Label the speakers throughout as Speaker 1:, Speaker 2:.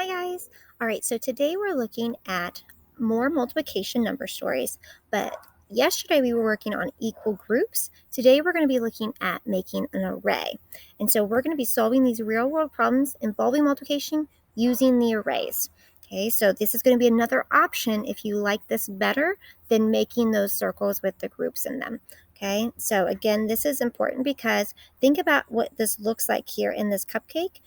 Speaker 1: Hi guys! Alright, so today we're looking at more multiplication number stories, but yesterday we were working on equal groups. Today we're going to be looking at making an array. And so we're going to be solving these real world problems involving multiplication using the arrays. Okay, so this is going to be another option if you like this better than making those circles with the groups in them. Okay, so again, this is important because think about what this looks like here in this cupcake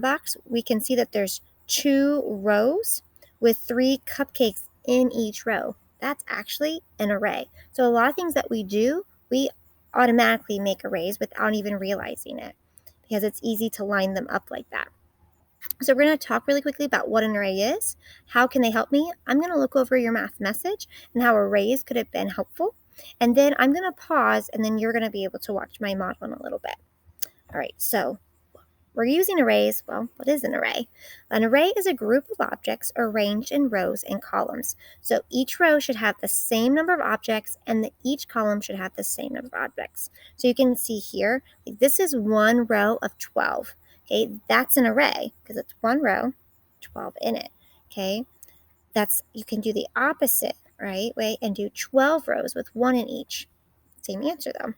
Speaker 1: box. We can see that there's 2 rows with 3 cupcakes in each row. That's actually an array. So a lot of things that we do, we automatically make arrays without even realizing it because it's easy to line them up like that. So we're going to talk really quickly about what an array is. How can they help me? I'm going to look over your math message and how arrays could have been helpful. And then I'm going to pause and then you're going to be able to watch my model in a little bit. All right, so we're using arrays. Well, what is an array? An array is a group of objects arranged in rows and columns. So each row should have the same number of objects and each column should have the same number of objects. So you can see here, this is one row of 12. Okay, that's an array because it's one row, 12 in it. Okay, you can do the opposite, right, way and do 12 rows with 1 in each. Same answer though.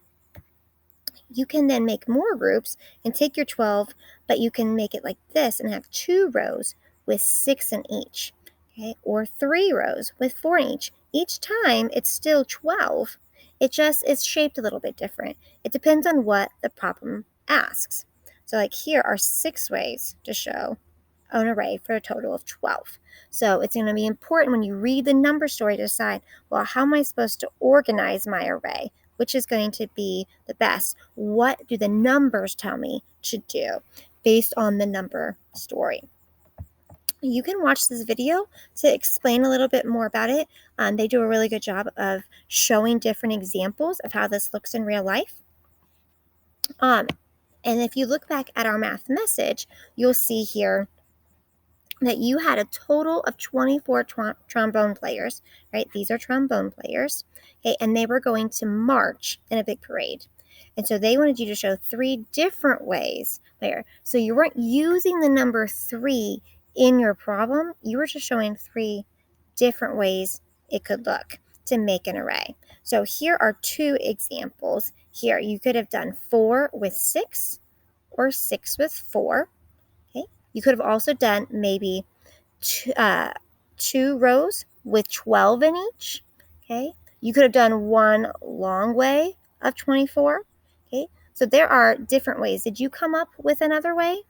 Speaker 1: You can then make more groups and take your 12, but you can make it like this and have 2 rows with 6 in each, okay? Or 3 rows with 4 in each. Each time it's still 12. It's shaped a little bit different. It depends on what the problem asks. So like here are 6 ways to show an array for a total of 12. So it's going to be important when you read the number story to decide, well, how am I supposed to organize my array? Which is going to be the best? What do the numbers tell me to do based on the number story? You can watch this video to explain a little bit more about it. They do a really good job of showing different examples of how this looks in real life. And if you look back at our math message, you'll see here that you had a total of 24 trombone players, right? These are trombone players, okay? And they were going to march in a big parade. And so they wanted you to show 3 different ways there. So you weren't using the number 3 in your problem. You were just showing 3 different ways it could look to make an array. So here are 2 examples. Here, you could have done 4 with 6 or 6 with 4. You could have also done maybe 2 rows with 12 in each. Okay. You could have done one long way of 24. Okay. So there are different ways. Did you come up with another way?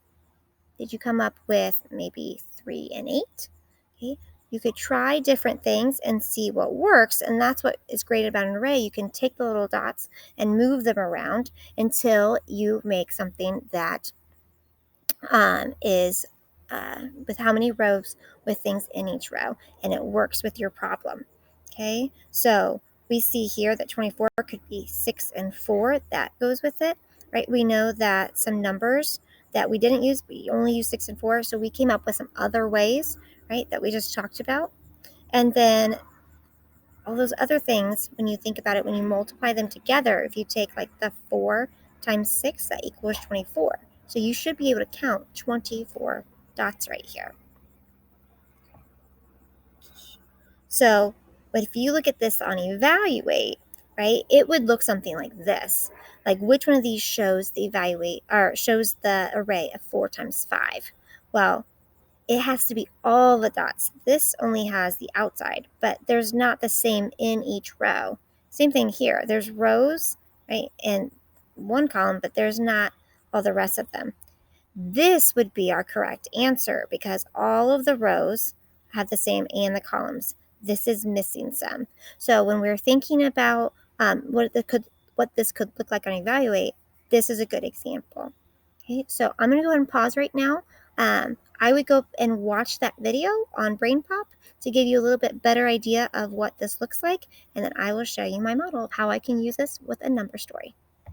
Speaker 1: Did you come up with maybe 3 and 8? Okay. You could try different things and see what works. And that's what is great about an array. You can take the little dots and move them around until you make something that is with how many rows with things in each row, and it works with your problem. Okay, so we see here that 24 could be 6 and 4. That goes with it, right? We know that some numbers that we didn't use, we only use 6 and 4, so we came up with some other ways, right, that we just talked about. And then all those other things, when you think about it, when you multiply them together, if you take like the 4 times 6, that equals 24. So you should be able to count 24 dots right here. So, but if you look at this on evaluate, right, it would look something like this. Like which one of these shows the evaluate or shows the array of 4 times 5? Well, it has to be all the dots. This only has the outside, but there's not the same in each row. Same thing here. There's rows, right, in one column, but there's not all the rest of them. This would be our correct answer because all of the rows have the same and the columns. This is missing some. So when we're thinking about what this could look like on evaluate, this is a good example. Okay, so I'm going to go ahead and pause right now. I would go and watch that video on BrainPop to give you a little bit better idea of what this looks like, and then I will show you my model of how I can use this with a number story.